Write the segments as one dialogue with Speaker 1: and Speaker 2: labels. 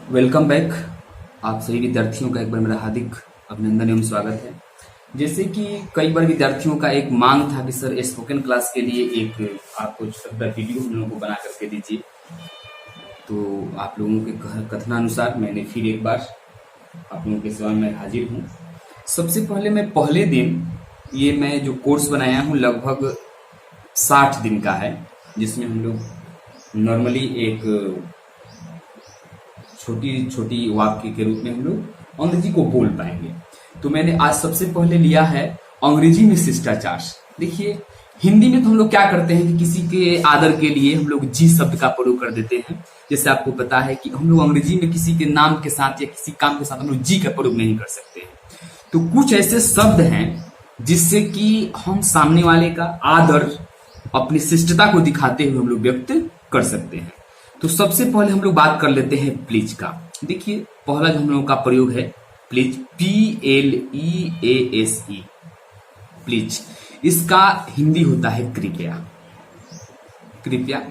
Speaker 1: Welcome back. आप सभी विद्यार्थियों का एक बार मेरा हार्दिक अभिनंदन एवं स्वागत है। जैसे कि कई बार विद्यार्थियों का एक मांग था कि सर स्पोकन क्लास के लिए एक आपको छोटा वीडियो हम लोगों को बना करके दीजिए। तो आप लोगों के कथनानुसार मैंने फिर एक बार आप लोगों के सेवा में हाजिर हूँ। सबसे पहले मैं पहले दिन ये मैं जो कोर्स बनाया हूँ लगभग 60 दिन का है, जिसमें हम लोग नॉर्मली एक छोटी छोटी वाक्य के रूप में हम लोग अंग्रेजी को बोल पाएंगे। तो मैंने आज सबसे पहले लिया है अंग्रेजी में शिष्टाचार। देखिए, हिंदी में तो हम लोग क्या करते हैं कि किसी के आदर के लिए हम लोग जी शब्द का प्रयोग कर देते हैं। जैसे आपको पता है कि हम लोग अंग्रेजी में किसी के नाम के साथ या किसी काम के साथ हम लोग जी का प्रयोग नहीं कर सकते हैं। तो कुछ ऐसे शब्द हैं जिससे कि हम सामने वाले का आदर, अपनी शिष्टता को दिखाते हुए हम लोग व्यक्त कर सकते हैं। तो सबसे पहले हम लोग बात कर लेते हैं प्लीज का। देखिए, पहला जो हम लोगों का प्रयोग है प्लीज, PLEASE, प्लीज। इसका हिंदी होता है कृपया। कृपया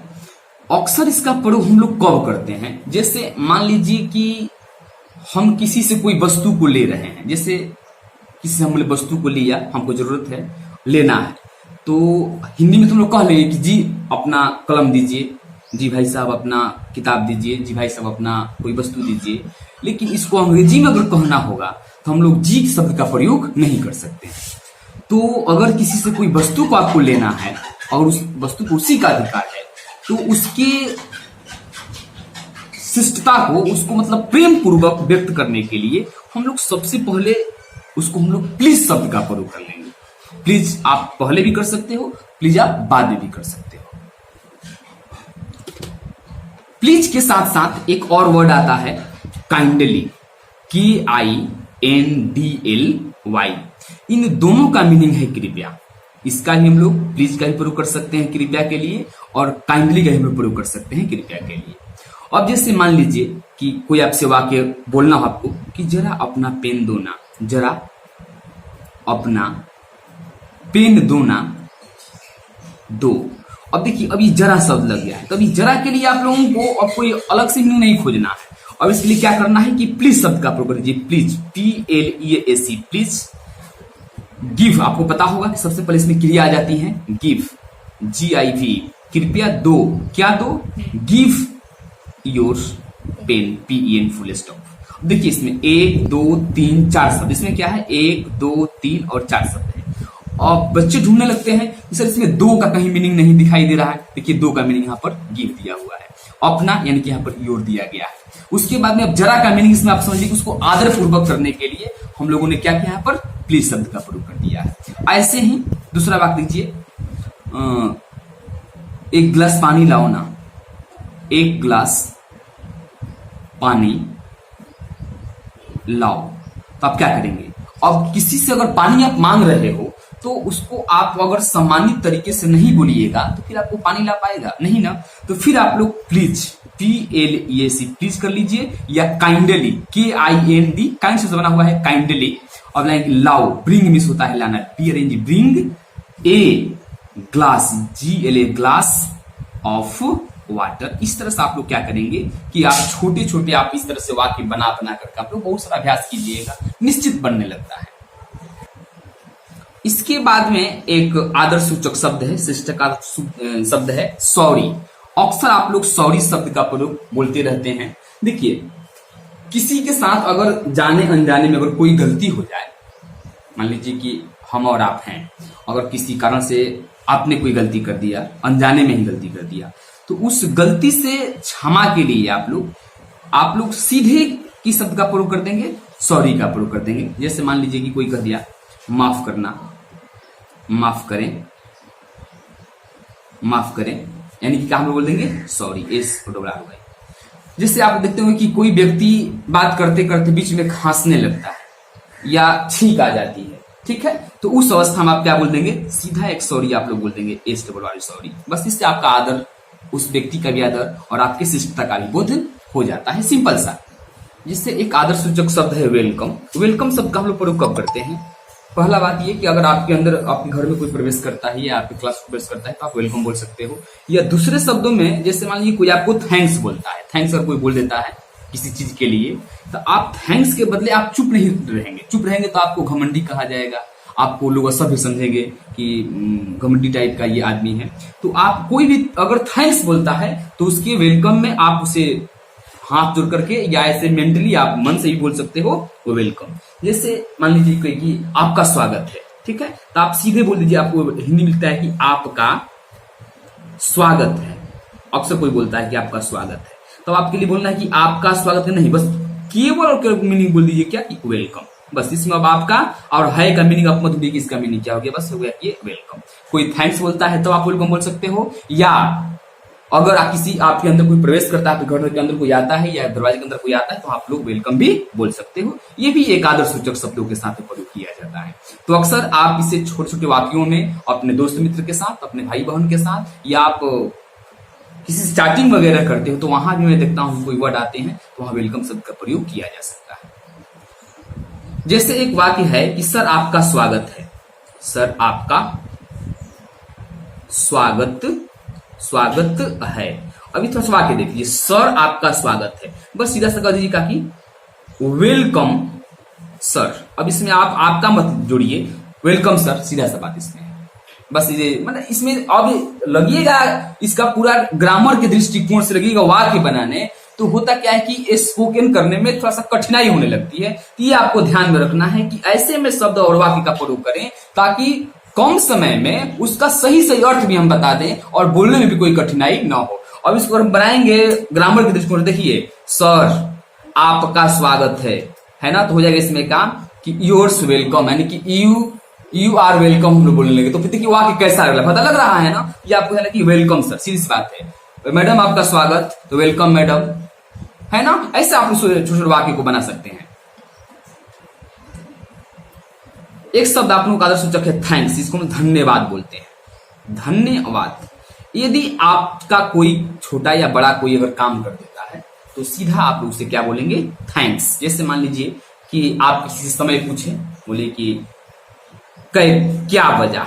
Speaker 1: अक्सर इसका प्रयोग हम लोग कब करते हैं? जैसे मान लीजिए कि हम किसी से कोई वस्तु को ले रहे हैं। जैसे किसी से हमने वस्तु को लिया, हमको जरूरत है, लेना है, तो हिंदी में तुम लोग कह लेंगे कि जी अपना कलम दीजिए, जी भाई साहब अपना किताब दीजिए, जी भाई साहब अपना कोई वस्तु दीजिए। लेकिन इसको अंग्रेजी में अगर कहना होगा तो हम लोग जी शब्द का प्रयोग नहीं कर सकते। तो अगर किसी से कोई वस्तु को आपको लेना है और उस वस्तु को उसी का अधिकार है, तो उसके शिष्टता को, उसको मतलब प्रेम पूर्वक व्यक्त करने के लिए हम लोग सबसे पहले उसको हम लोग प्लीज शब्द का प्रयोग कर लेंगे। प्लीज आप पहले भी कर सकते हो, प्लीज आप बाद में भी कर सकते हो। प्लीज के साथ साथ एक और वर्ड आता है काइंडली, KINDLY। इन दोनों का मीनिंग है कृपया। इसका ही हम लोग प्लीज का ही प्रयोग कर सकते हैं कृपया के लिए, और काइंडली का ही हम लोग प्रयोग कर सकते हैं कृपया के लिए। अब जैसे मान लीजिए कि कोई आपसे वाक्य बोलना हो आपको कि जरा अपना पेन दो ना, जरा अपना पेन दो ना, दो। अब देखिए, अभी जरा शब्द लग गया है, तो अभी जरा के लिए आप लोगों को अब कोई अलग से मीनिंग नहीं खोजना है। अब इसके लिए क्या करना है कि प्लीज शब्द का प्रयोग कीजिए। Please, PLEASE, please. गिव, आपको पता होगा कि सबसे पहले इसमें क्रिया आ जाती है गिव, GIV, कृपया दो। क्या दो? Give your pen, PEN, full stop. देखिए, इसमें 1 2 3 4 शब्द, इसमें क्या है 1 2 3 और 4 शब्द है। और बच्चे ढूंढने लगते हैं कि सर इसमें दो का कहीं मीनिंग नहीं दिखाई दे रहा है। देखिए, दो का मीनिंग यहाँ पर गिव दिया हुआ है, अपना यानी कि यहाँ पर योर दिया गया है। उसके बाद में अब जरा का मीनिंग इसमें आप समझिए, उसको आदर पूर्वक करने के लिए हम लोगों ने क्या किया, यहाँ पर प्लीज शब्द का प्रयोग कर दिया है। ऐसे ही दूसरा वाक्य लीजिए, एक गिलास पानी लाओ ना, एक गिलास पानी लाओ। तो आप क्या करेंगे? अब किसी से अगर पानी आप मांग रहे हो तो उसको आप अगर सम्मानित तरीके से नहीं बोलिएगा तो फिर आपको पानी ला पाएगा नहीं ना। तो फिर आप लोग प्लीज, PLEASE, प्लीज कर लीजिए, या काइंडली, KIND, काइंड से बना हुआ है काइंडली। और लाइक लाओ, ब्रिंग मिस होता है लाना, PRNG, bring a glass, GLA, glass of water. इस तरह से आप लोग क्या करेंगे कि आप छोटे छोटे आप इस तरह से वाक्य बना बना करके आप लोग बहुत सारा अभ्यास कीजिएगा, निश्चित बनने लगता है। इसके बाद में एक आदर सूचक शब्द है, शिष्टाचार शब्द है सॉरी। अक्सर आप लोग सॉरी शब्द का प्रयोग बोलते रहते हैं। देखिए, किसी के साथ अगर जाने अनजाने में अगर कोई गलती हो जाए, मान लीजिए कि हम और आप हैं, अगर किसी कारण से आपने कोई गलती कर दिया, अनजाने में ही गलती कर दिया, तो उस गलती से क्षमा के लिए आप लोग सीधे किस शब्द का प्रयोग कर देंगे? सॉरी का प्रयोग कर देंगे। जैसे मान लीजिए कि कोई कह दिया माफ करना, माफ करें, माफ करें, यानी कि क्या हम लोग बोल देंगे? सॉरी, एस फोटोग्राफ हो गई। जैसे आप देखते हो कि कोई व्यक्ति बात करते करते बीच में खांसने लगता है या छींक आ जाती है, ठीक है, तो उस अवस्था में आप क्या बोल देंगे? सीधा एक सॉरी आप लोग बोल देंगे, एस डबल वाली सॉरी। बस इससे आपका आदर, उस व्यक्ति का भी आदर और आपके शिष्टता का भी बोध हो जाता है, सिंपल सा। जिससे एक आदर सूचक शब्द है वेलकम। वेलकम शब्द का हम लोग प्रयोग कब करते हैं? पहला बात ये कि अगर आपके अंदर, आपके घर में कोई प्रवेश करता है या आपके क्लास में प्रवेश करता है तो आप वेलकम बोल सकते हो। या दूसरे शब्दों में, जैसे मान लीजिए कोई आपको थैंक्स बोलता है, थैंक्स अगर कोई बोल देता है किसी चीज के लिए, तो आप थैंक्स के बदले आप चुप नहीं रहेंगे। चुप रहेंगे तो आपको घमंडी कहा जाएगा, आपको लोग असभ्य समझेंगे कि घमंडी टाइप का ये आदमी है। तो आप कोई भी अगर थैंक्स बोलता है तो उसके वेलकम में आप उसे हाथ जोड़ करके या ऐसे मेंटली आप मन से ही बोल सकते हो वो वेलकम। जैसे मान लीजिए कि आपका स्वागत है, ठीक है, तो आप सीधे बोल दीजिए। आपको हिंदी मिलता है कि आपका स्वागत है। अक्सर कोई बोलता है कि आपका स्वागत है, तो आपके लिए बोलना है कि आपका स्वागत है नहीं, बस केवल और केवल मीनिंग बोल दीजिए क्या, कि वेलकम। बस इसमें अब आपका और है का मीनिंग आप मत बोलिए कि इसका मीनिंग क्या हो गया, बस हो गया ये वेलकम। कोई थैंक्स बोलता है तो आप वेलकम बोल सकते हो, या अगर आप किसी आपके अंदर कोई प्रवेश करता है, आपके घर के अंदर कोई आता है या दरवाजे के अंदर कोई आता है, तो आप लोग वेलकम भी बोल सकते हो। ये भी एक आदर सूचक शब्दों के साथ प्रयोग किया जाता है। तो अक्सर आप इसे छोटे छोटे वाक्यों में अपने दोस्त मित्र के साथ, अपने भाई बहन के साथ, या आप किसी स्टार्टिंग वगैरह करते हो तो वहां भी मैं देखता हूं कोई वर्ड आते हैं तो वहां वेलकम शब्द का प्रयोग किया जा सकता है। जैसे एक वाक्य है कि सर आपका स्वागत है, सर आपका स्वागत है। अभी थोड़ा सा वाक्य देखिए, सर आपका स्वागत है, बस सीधा सा कह दीजिए का कि वेलकम सर। अब इसमें आप आपका मत जोड़िए, वेलकम सर, सीधा सा बात इसमें। बस ये मतलब इसमें अब लगिएगा, इसका पूरा ग्रामर के दृष्टिकोण से लगेगा वाक्य बनाने, तो होता क्या है कि स्पोकन करने में थोड़ा सा कठिनाई होने लगती है। तो ये आपको ध्यान में रखना है कि ऐसे में शब्द और वाक्य का प्रयोग करें ताकि कम समय में उसका सही सही अर्थ भी हम बता दें और बोलने में भी कोई कठिनाई ना हो। अब इसको हम बनाएंगे ग्रामर के दृष्टिकोण। देखिए, सर आपका स्वागत है ना, तो हो जाएगा इसमें काम कि योर्स वेलकम, यानी कि यू आर वेलकम हम लोग बोलने लगे। तो फिर देखिए वाक्य कैसा पता लग रहा है ना, ये आपको है ना कि वेलकम सर, सीधी सी बात है। मैडम आपका स्वागत, तो वेलकम मैडम, है ना। ऐसे आप छोटे छोटे वाक्य को बना सकते हैं। एक शब्द आप लोगों का आदर सूचक है थैंक्स, इसको हम धन्यवाद बोलते हैं। धन्यवाद। यदि आपका कोई छोटा या बड़ा कोई अगर काम कर देता है तो सीधा आप लोग उसे क्या बोलेंगे, थैंक्स। जैसे मान लीजिए कि आप किसी समय पूछे, बोले कि क्या बजा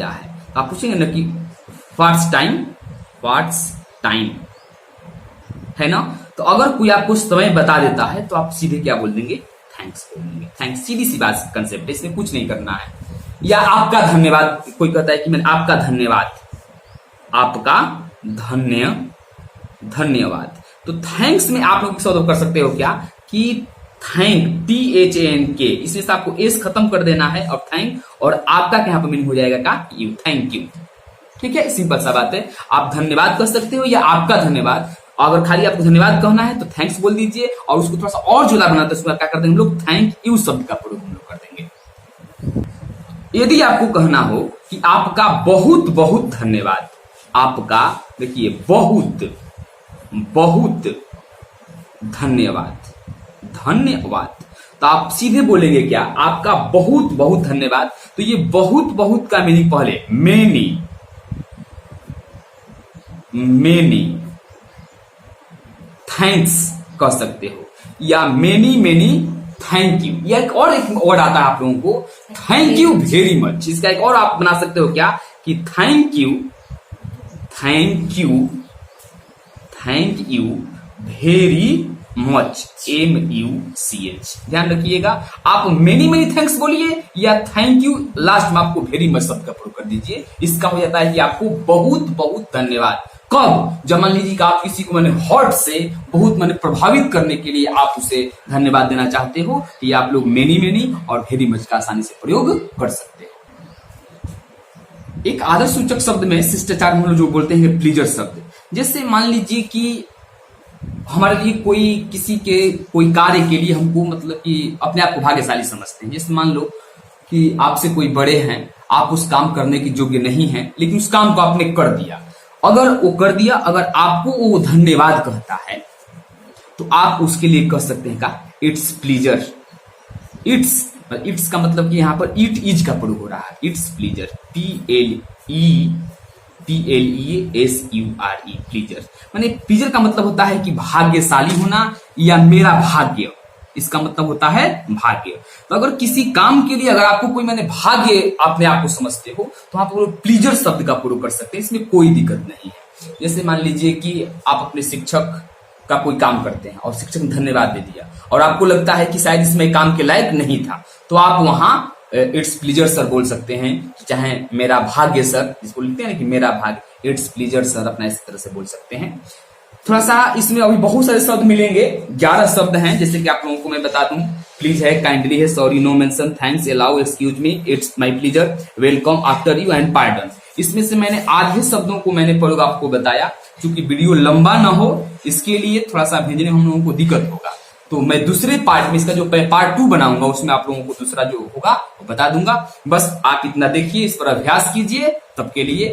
Speaker 1: है, आप पूछेंगे ना कि व्हाट्स टाइम, है ना। तो अगर कोई आपको समय बता देता है तो आप सीधे क्या बोल देंगे, थैंक्स बोल देंगे। थैंक्स सीधी सी बात कंसेप्ट है, इसमें कुछ नहीं करना है। या आपका धन्यवाद, कोई कहता है कि मैंने आपका धन्यवाद, आपका धन्यवाद। तो थैंक्स में आप लोग शब्द कर सकते हो क्या, कि थैंक, THANK, इसमें से आपको एस खत्म कर देना है और थैंक, और आपका यहाँ पर मीनिंग हो जाएगा का यू, थैंक यू। ठीक है, सिंपल सा बात है। आप धन्यवाद कर सकते हो या आपका धन्यवाद। अगर खाली आपको धन्यवाद कहना है तो थैंक्स बोल दीजिए, और उसको थोड़ा सा और जुदा बनाते हैं, क्या करते हैं हम लोग, थैंक यू शब्द का प्रयोग हम लोग कर देंगे। यदि आपको कहना हो कि आपका बहुत बहुत धन्यवाद, आपका देखिए बहुत धन्यवाद, तो आप सीधे बोलेंगे क्या, आपका बहुत बहुत धन्यवाद। तो ये बहुत बहुत का मीनिंग पहले मेनी थैंक्स कह सकते हो, या मेनी थैंक यू। या एक वर्ड आता है आप लोगों को, थैंक यू वेरी मच। इसका एक और आप बना सकते हो क्या, कि thank you very much, MUCH। ध्यान रखिएगा, आप मेनी थैंक्स बोलिए या थैंक यू लास्ट में आपको वेरी मच शब्द का प्रयोग कर दीजिए। इसका हो जाता है कि आपको बहुत बहुत धन्यवाद। कब, जब मान लीजिए कि आप किसी को मैंने हर्ट से बहुत मैंने प्रभावित करने के लिए आप उसे धन्यवाद देना चाहते हो, ये आप लोग मेनी और वेरी मच का आसानी से प्रयोग कर सकते हो। एक आदर सूचक शब्द में शिष्टाचार हम लोग जो बोलते हैं प्लीजर शब्द। जैसे मान लीजिए कि हमारे लिए कोई कार्य के लिए हमको मतलब कि अपने आप को भाग्यशाली समझते हैं। जैसे मान लो कि आपसे कोई बड़े हैं, आप उस काम करने के योग्य नहीं हैं, लेकिन उस काम को आपने कर दिया। अगर वो कर दिया, अगर आपको वो धन्यवाद कहता है तो आप उसके लिए कह सकते हैं का इट्स प्लीजर। इट्स का मतलब कि यहाँ पर इट इज का प्रयोग हो रहा है, इट्स प्लीजर, PLESURE, प्लीजर। माने प्लीजर का मतलब होता है कि भाग्यशाली होना या मेरा भाग्य, इसका मतलब होता है भाग्य। तो अगर किसी काम के लिए अगर आपको कोई मैंने भाग्य अपने आप को समझते हो तो आप प्लीजर शब्द का प्रयोग कर सकते हैं, इसमें कोई दिक्कत नहीं है। जैसे मान लीजिए कि आप अपने शिक्षक का कोई काम करते हैं और शिक्षक ने धन्यवाद दे दिया और आपको लगता है कि शायद इसमें काम के लायक नहीं था, तो आप वहां इट्स प्लीजर सर बोल सकते हैं, चाहे मेरा भाग्य सर, जिसको लिखते हैं ना कि मेरा भाग्य, इट्स प्लीजर सर, अपना इस तरह से बोल सकते हैं। थोड़ा सा इसमें अभी बहुत सारे शब्द मिलेंगे, 11 शब्द हैं, जैसे कि आप लोगों को मैं बता दूं, प्लीज है, काइंडली है, sorry, no mention, thanks, allow, excuse me, it's my pleasure, welcome, after you and pardon. इसमें से मैंने आधे शब्दों को मैंने प्रयोग आपको बताया, क्योंकि वीडियो लंबा ना हो इसके लिए थोड़ा सा भेजने में हम लोगों को दिक्कत होगा, तो मैं दूसरे पार्ट में इसका जो पार्ट 2 बनाऊंगा उसमें आप लोगों को दूसरा जो होगा वो बता दूंगा। बस आप इतना देखिए, इस पर अभ्यास कीजिए, तब के लिए